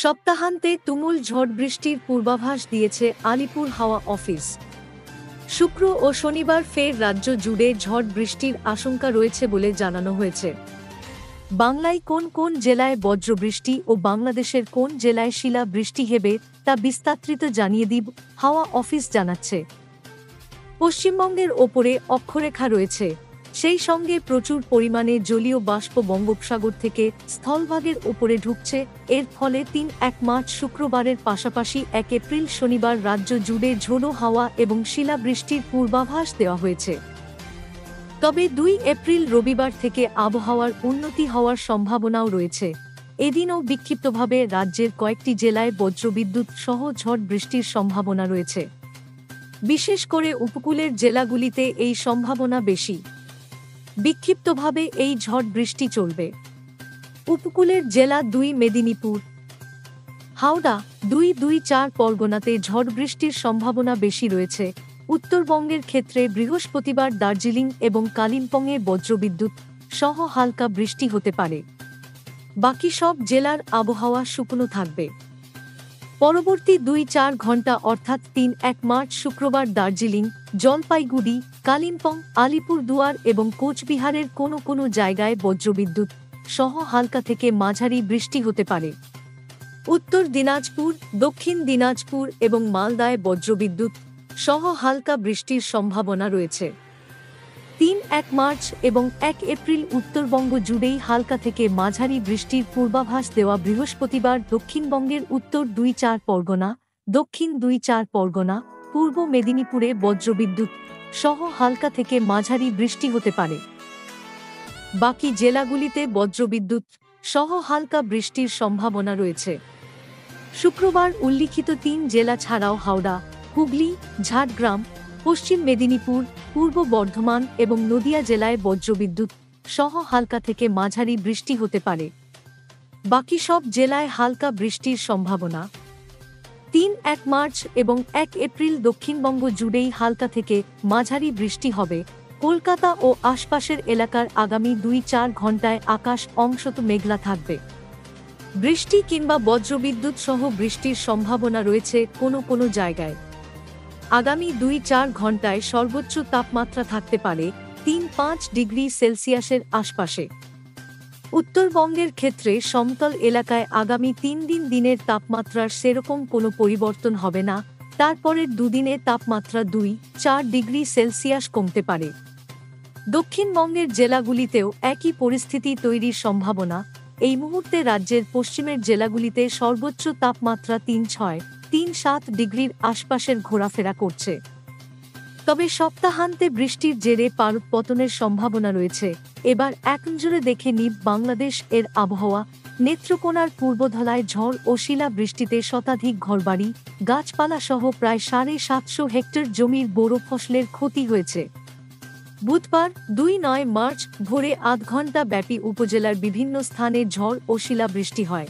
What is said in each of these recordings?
সপ্তাহান্তে তুমুল ঝড় বৃষ্টির পূর্বাভাস দিয়েছে আলিপুর হাওয়া অফিস। শুক্র ও শনিবার ফের রাজ্য জুড়ে ঝড় বৃষ্টির আশঙ্কা রয়েছে বলে জানানো হয়েছে। বাংলায় কোন কোন জেলায় বজ্রবৃষ্টি ও বাংলাদেশের কোন জেলায় শিলা বৃষ্টি হবে তা বিস্তারিত জানিয়ে দিব হাওয়া অফিস জানাচ্ছে। পশ্চিমবঙ্গের ওপরে অক্ষরেখা রয়েছে, সেই সঙ্গে প্রচুর পরিমাণে জলীয় বাষ্প বঙ্গোপসাগর থেকে স্থলভাগের ওপরে ঢুকছে। এর ফলে ৩-১ মার্চ শুক্রবারের পাশাপাশি ১ এপ্রিল শনিবার রাজ্য জুড়ে ঝোড়ো হাওয়া এবং শিলাবৃষ্টির পূর্বাভাস দেওয়া হয়েছে। তবে ২ এপ্রিল রবিবার থেকে আবহাওয়ার উন্নতি হওয়ার সম্ভাবনাও রয়েছে। এদিনও বিক্ষিপ্তভাবে রাজ্যের কয়েকটি জেলায় বজ্রবিদ্যুৎ সহ ঝড় বৃষ্টির সম্ভাবনা রয়েছে। বিশেষ করে উপকূলের জেলাগুলিতে এই সম্ভাবনা বেশি। বিক্ষিপ্তভাবে এই ঝড় বৃষ্টি চলবে। উপকূলের জেলা ২ মেদিনীপুর, হাওড়া, ২-৪ পরগনাতে ঝড় বৃষ্টির সম্ভাবনা বেশি রয়েছে। উত্তরবঙ্গের ক্ষেত্রে বৃহস্পতিবার দার্জিলিং এবং কালিম্পংয়ে বজ্রবিদ্যুৎ সহ হালকা বৃষ্টি হতে পারে। বাকি সব জেলার আবহাওয়া শুকনো থাকবে। পরবর্তী ২-৪ ঘণ্টা অর্থাৎ ৩-১ মার্চ শুক্রবার দার্জিলিং, জলপাইগুড়ি, কালিম্পং, আলিপুরদুয়ার এবং কোচবিহারের কোনো কোনো জায়গায় বজ্রবিদ্যুৎ সহ হালকা থেকে মাঝারি বৃষ্টি হতে পারে। উত্তর দিনাজপুর, দক্ষিণ দিনাজপুর এবং মালদায় বজ্রবিদ্যুৎ সহ হালকা বৃষ্টির সম্ভাবনা রয়েছে। ৩-১ মার্চ এবং ১ এপ্রিল উত্তরবঙ্গ জুড়েই হালকা থেকে মাঝারি বৃষ্টির পূর্বাভাস দেওয়া বৃহস্পতিবার দক্ষিণবঙ্গের উত্তর ২-৪ পরগনা, দক্ষিণ ২-৪ পরগনা, পূর্ব মেদিনীপুরে বজ্রবিদ্যুৎ সহ হালকা থেকে মাঝারি বৃষ্টি হতে পারে। বাকি জেলাগুলিতে বজ্রবিদ্যুৎ সহ হালকা বৃষ্টির সম্ভাবনা রয়েছে। শুক্রবার উল্লিখিত ৩ জেলা ছাড়াও হাওড়া, হুগলি, ঝাড়গ্রাম, পশ্চিম মেদিনীপুর, পূর্ব বর্ধমান এবং নদিয়া জেলায় বজ্রবিদ্যুৎ সহ হালকা থেকে মাঝারি বৃষ্টি হতে পারে। বাকি সব জেলায় হালকা বৃষ্টির সম্ভাবনা। ৩-১ মার্চ এবং ১ এপ্রিল দক্ষিণবঙ্গ জুড়েই হালকা থেকে মাঝারি বৃষ্টি হবে। কলকাতা ও আশপাশের এলাকার আগামী ২-৪ ঘণ্টায় আকাশ অংশত মেঘলা থাকবে। বৃষ্টি কিংবা বজ্রবিদ্যুৎ সহ বৃষ্টির সম্ভাবনা রয়েছে কোনো কোনো জায়গায়। আগামী ২-৪ ঘণ্টায় সর্বোচ্চ তাপমাত্রা থাকতে পারে ৩-৫ ডিগ্রি সেলসিয়াসের আশপাশে। উত্তরবঙ্গের ক্ষেত্রে সমতল এলাকায় আগামী ৩ দিনের তাপমাত্রার সেরকম কোনো পরিবর্তন হবে না। তারপরের দুদিনে তাপমাত্রা ২-৪ ডিগ্রি সেলসিয়াস কমতে পারে। দক্ষিণবঙ্গের জেলাগুলিতেও একই পরিস্থিতি তৈরির সম্ভাবনা। এই মুহূর্তে রাজ্যের পশ্চিমের জেলাগুলিতে সর্বোচ্চ তাপমাত্রা ৩-৬-৩-৭ ডিগ্রির আশপাশের ঘোরাফেরা করছে। তবে সপ্তাহান্তে বৃষ্টির জেরে পারদপতনের সম্ভাবনা রয়েছে। এবার একনজরে দেখে নিব বাংলাদেশ এর আবহাওয়া। নেত্রকোনার পূর্বধলায় ঝড় ও শিলা বৃষ্টিতে শতাধিক ঘরবাড়ি, গাছপালা সহ প্রায় ৭৫০ হেক্টর জমির বোরো ফসলের ক্ষতি হয়েছে। বুধবার ২-৯ মার্চ ভোরে আধ ঘণ্টা ব্যাপী উপজেলার বিভিন্ন স্থানে ঝড় ও শিলাবৃষ্টি হয়।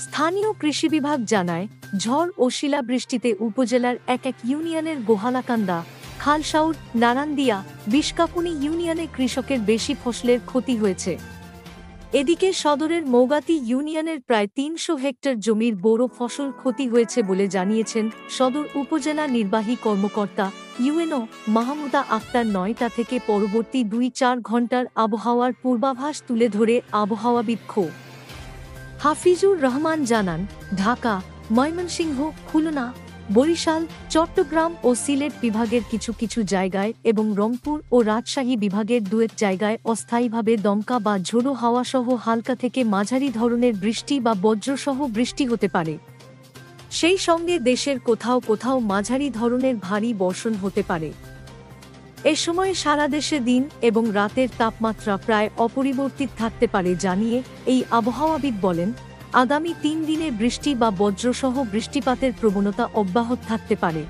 স্থানীয় কৃষি বিভাগ জানায়, ঝড় ও শিলাবৃষ্টিতে উপজেলার এক ইউনিয়নের গোহালাকান্দা, খালসাউর, নারান্দিয়া, বিষকাপুনি ইউনিয়নে কৃষকের বেশি ফসলের ক্ষতি হয়েছে। এদিকে সদরের মৌগাতি ইউনিয়নের প্রায় ৩০০ হেক্টর জমির বোরো ফসল ক্ষতি হয়েছে বলে জানিয়েছেন সদর উপজেলা নির্বাহী কর্মকর্তা ইউএনও মাহমুদা আক্তার। ৯টা থেকে পরবর্তী ২-৪ ঘণ্টার আবহাওয়ার পূর্বাভাস তুলে ধরে আবহাওয়াবিদ হাফিজুর রহমান জানান, ঢাকা, ময়মনসিংহ, খুলনা, বরিশাল, চট্টগ্রাম ও সিলেট বিভাগের কিছু কিছু জায়গায় এবং রংপুর ও রাজশাহী বিভাগের ২-১ জায়গায় অস্থায়ীভাবে দমকা বা ঝোড়ো হাওয়া সহ হালকা থেকে মাঝারি ধরনের বৃষ্টি বা বজ্রসহ বৃষ্টি হতে পারে। সেই সঙ্গে দেশের কোথাও কোথাও মাঝারি ধরনের ভারী বর্ষণ হতে পারে। এ সময় সারা দেশে দিন এবং রাতের তাপমাত্রা প্রায় অপরিবর্তিত থাকতে পারে জানিয়ে এই আবহাওয়াবিদ বলেন, আগামী ৩ দিনে বৃষ্টি বা বজ্রসহ বৃষ্টিপাতের প্রবণতা অব্যাহত থাকতে পারে।